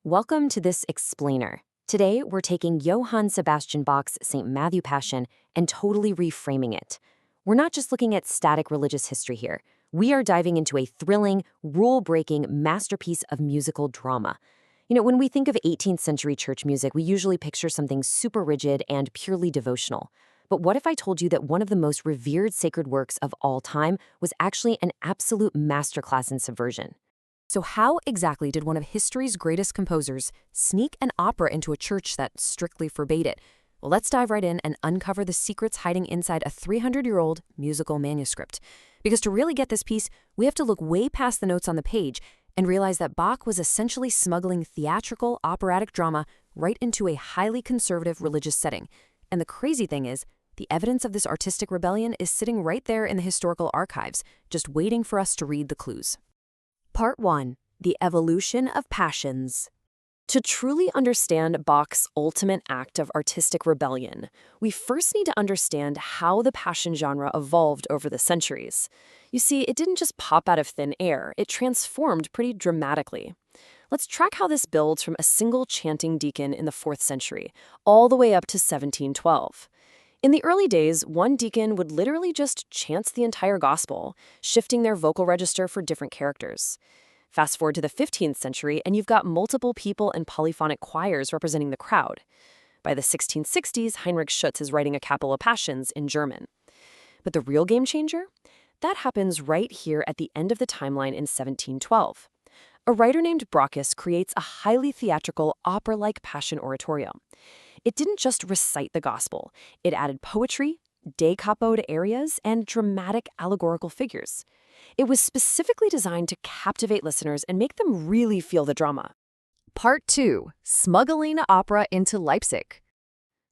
Welcome to this explainer. Today, we're taking Johann Sebastian Bach's St. Matthew Passion and totally reframing it. We're not just looking at static religious history here. We are diving into a thrilling, rule-breaking masterpiece of musical drama. When we think of 18th century church music, we usually picture something super rigid and purely devotional. But what if I told you that one of the most revered sacred works of all time was actually an absolute masterclass in subversion? So how exactly did one of history's greatest composers sneak an opera into a church that strictly forbade it? Well, let's dive right in and uncover the secrets hiding inside a 300-year-old musical manuscript. Because to really get this piece, we have to look way past the notes on the page and realize that Bach was essentially smuggling theatrical operatic drama right into a highly conservative religious setting. And the crazy thing is, the evidence of this artistic rebellion is sitting right there in the historical archives, just waiting for us to read the clues. Part 1. The Evolution of Passions. To truly understand Bach's ultimate act of artistic rebellion, we first need to understand how the Passion genre evolved over the centuries. You see, it didn't just pop out of thin air, it transformed pretty dramatically. Let's track how this builds from a single chanting deacon in the 4th century, all the way up to 1712. In the early days, one deacon would literally just chant the entire gospel, shifting their vocal register for different characters. Fast forward to the 15th century, and you've got multiple people and polyphonic choirs representing the crowd. By the 1660s, Heinrich Schütz is writing a cappella passions in German. But the real game changer? That happens right here at the end of the timeline in 1712. A writer named Brockus creates a highly theatrical, opera-like passion oratorio. It didn't just recite the gospel. It added poetry, da capo to arias, and dramatic allegorical figures. It was specifically designed to captivate listeners and make them really feel the drama. Part 2. Smuggling opera into Leipzig.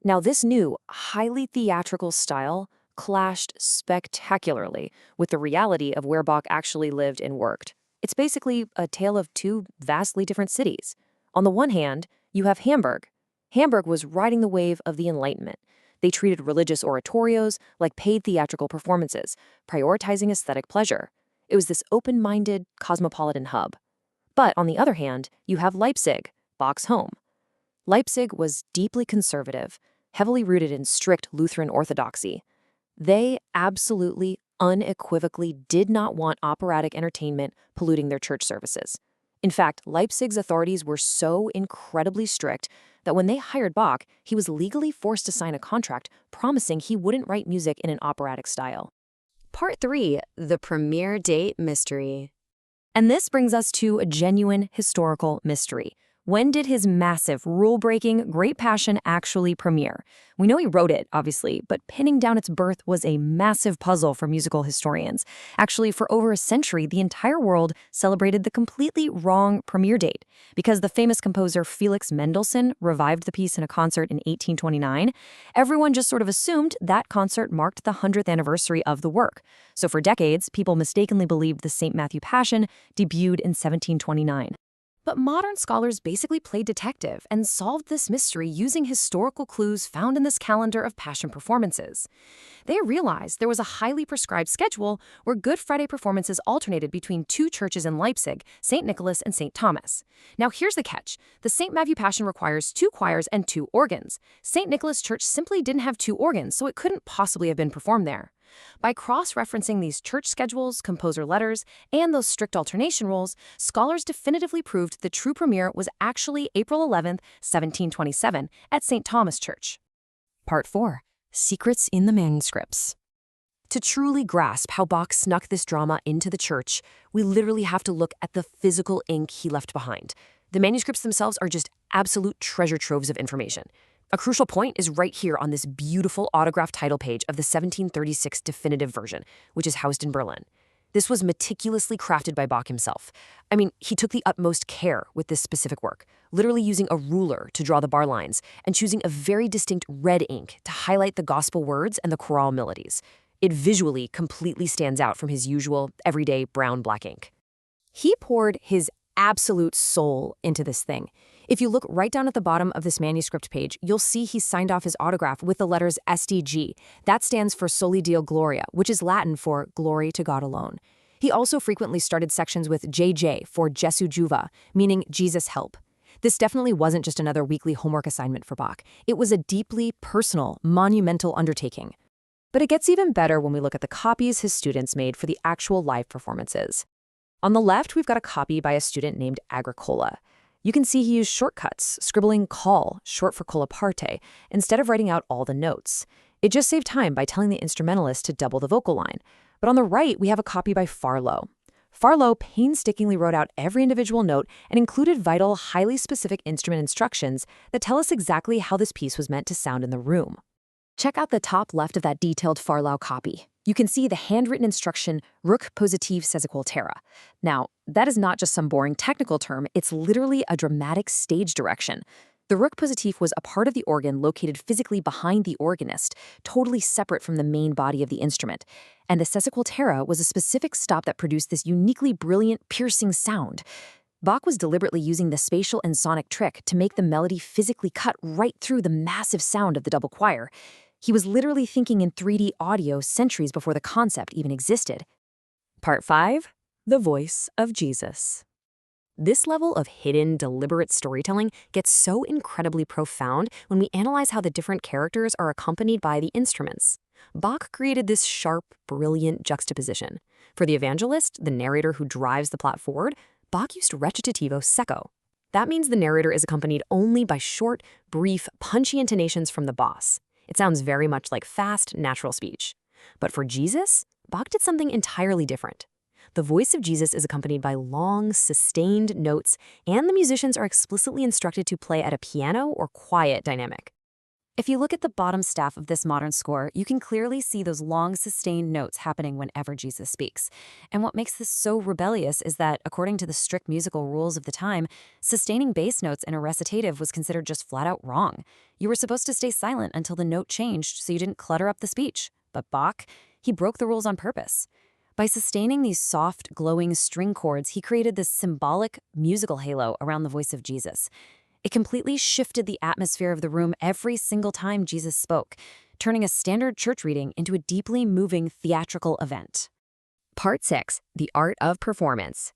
Now, this new, highly theatrical style clashed spectacularly with the reality of where Bach actually lived and worked. It's basically a tale of two vastly different cities. On the one hand, you have Hamburg. Hamburg was riding the wave of the Enlightenment. They treated religious oratorios like paid theatrical performances, prioritizing aesthetic pleasure. It was this open-minded, cosmopolitan hub. But on the other hand, you have Leipzig, Bach's home. Leipzig was deeply conservative, heavily rooted in strict Lutheran orthodoxy. They absolutely, unequivocally did not want operatic entertainment polluting their church services. In fact, Leipzig's authorities were so incredibly strict that when they hired Bach, he was legally forced to sign a contract promising he wouldn't write music in an operatic style. Part 3. The Premiere Date Mystery. And this brings us to a genuine historical mystery. When did his massive, rule-breaking Great Passion actually premiere? We know he wrote it, obviously, but pinning down its birth was a massive puzzle for musical historians. Actually, for over a century, the entire world celebrated the completely wrong premiere date. Because the famous composer Felix Mendelssohn revived the piece in a concert in 1829, everyone just sort of assumed that concert marked the 100th anniversary of the work. So for decades, people mistakenly believed the St. Matthew Passion debuted in 1729. But modern scholars basically played detective and solved this mystery using historical clues found in this calendar of Passion performances. They realized there was a highly prescribed schedule where Good Friday performances alternated between two churches in Leipzig, St. Nicholas and St. Thomas. Now here's the catch. The St. Matthew Passion requires 2 choirs and 2 organs. St. Nicholas Church simply didn't have 2 organs, so it couldn't possibly have been performed there. By cross-referencing these church schedules, composer letters, and those strict alternation rules, scholars definitively proved the true premiere was actually April 11, 1727, at St. Thomas Church. Part 4. Secrets in the Manuscripts. To truly grasp how Bach snuck this drama into the church, we literally have to look at the physical ink he left behind. The manuscripts themselves are just absolute treasure troves of information. A crucial point is right here on this beautiful autographed title page of the 1736 definitive version, which is housed in Berlin. This was meticulously crafted by Bach himself. I mean, he took the utmost care with this specific work, literally using a ruler to draw the bar lines and choosing a very distinct red ink to highlight the gospel words and the chorale melodies. It visually completely stands out from his usual, everyday brown-black ink. He poured his absolute soul into this thing. If you look right down at the bottom of this manuscript page, you'll see he signed off his autograph with the letters SDG. That stands for Soli Deo Gloria, which is Latin for glory to God alone. He also frequently started sections with JJ for Jesu Juva, meaning Jesus help. This definitely wasn't just another weekly homework assignment for Bach. It was a deeply personal, monumental undertaking. But it gets even better when we look at the copies his students made for the actual live performances. On the left, we've got a copy by a student named Agricola. You can see he used shortcuts, scribbling col, short for cola parte, instead of writing out all the notes. It just saved time by telling the instrumentalist to double the vocal line. But on the right, we have a copy by Farlow. Farlow painstakingly wrote out every individual note and included vital, highly specific instrument instructions that tell us exactly how this piece was meant to sound in the room. Check out the top left of that detailed Farlow copy. You can see the handwritten instruction, Rook positive sesequaltera. Now, that is not just some boring technical term, it's literally a dramatic stage direction. The Rook positive was a part of the organ located physically behind the organist, totally separate from the main body of the instrument. And the sesequaltera was a specific stop that produced this uniquely brilliant, piercing sound. Bach was deliberately using the spatial and sonic trick to make the melody physically cut right through the massive sound of the double choir. He was literally thinking in 3D audio centuries before the concept even existed. Part 5. The Voice of Jesus. This level of hidden, deliberate storytelling gets so incredibly profound when we analyze how the different characters are accompanied by the instruments. Bach created this sharp, brilliant juxtaposition. For the evangelist, the narrator who drives the plot forward, Bach used recitativo secco. That means the narrator is accompanied only by short, brief, punchy intonations from the boss. It sounds very much like fast, natural speech. But for Jesus, Bach did something entirely different. The voice of Jesus is accompanied by long, sustained notes, and the musicians are explicitly instructed to play at a piano or quiet dynamic. If you look at the bottom staff of this modern score, you can clearly see those long, sustained notes happening whenever Jesus speaks. And what makes this so rebellious is that, according to the strict musical rules of the time, sustaining bass notes in a recitative was considered just flat out wrong. You were supposed to stay silent until the note changed so you didn't clutter up the speech. But Bach, he broke the rules on purpose. By sustaining these soft, glowing string chords, he created this symbolic musical halo around the voice of Jesus. It completely shifted the atmosphere of the room every single time Jesus spoke, turning a standard church reading into a deeply moving theatrical event. Part 6. The Art of Performance.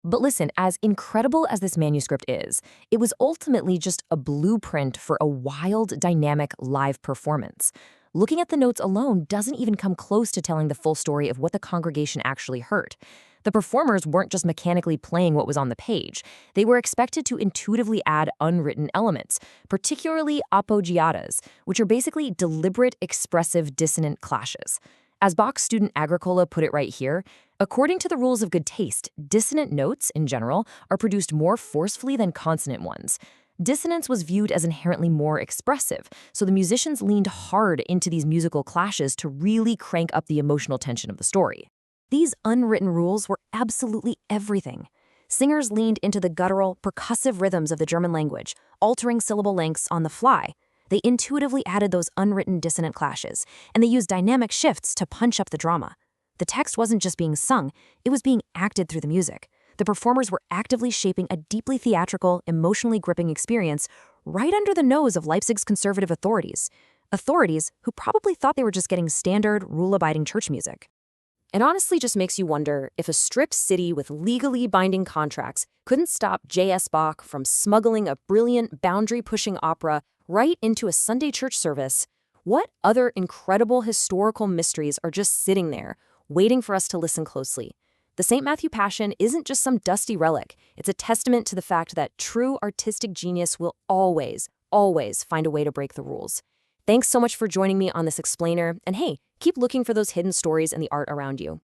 But listen, as incredible as this manuscript is, it was ultimately just a blueprint for a wild, dynamic live performance. Looking at the notes alone doesn't even come close to telling the full story of what the congregation actually heard. The performers weren't just mechanically playing what was on the page. They were expected to intuitively add unwritten elements, particularly appoggiatas, which are basically deliberate, expressive, dissonant clashes. As Bach's student Agricola put it right here, according to the rules of good taste, dissonant notes, in general, are produced more forcefully than consonant ones. Dissonance was viewed as inherently more expressive, so the musicians leaned hard into these musical clashes to really crank up the emotional tension of the story. These unwritten rules were absolutely everything. Singers leaned into the guttural, percussive rhythms of the German language, altering syllable lengths on the fly. They intuitively added those unwritten dissonant clashes, and they used dynamic shifts to punch up the drama. The text wasn't just being sung, it was being acted through the music. The performers were actively shaping a deeply theatrical, emotionally gripping experience right under the nose of Leipzig's conservative authorities who probably thought they were just getting standard, rule-abiding church music. It honestly just makes you wonder if a strict city with legally binding contracts couldn't stop J.S. Bach from smuggling a brilliant, boundary-pushing opera right into a Sunday church service. What other incredible historical mysteries are just sitting there, waiting for us to listen closely? The St. Matthew Passion isn't just some dusty relic. It's a testament to the fact that true artistic genius will always, always find a way to break the rules. Thanks so much for joining me on this explainer, and hey, keep looking for those hidden stories and the art around you.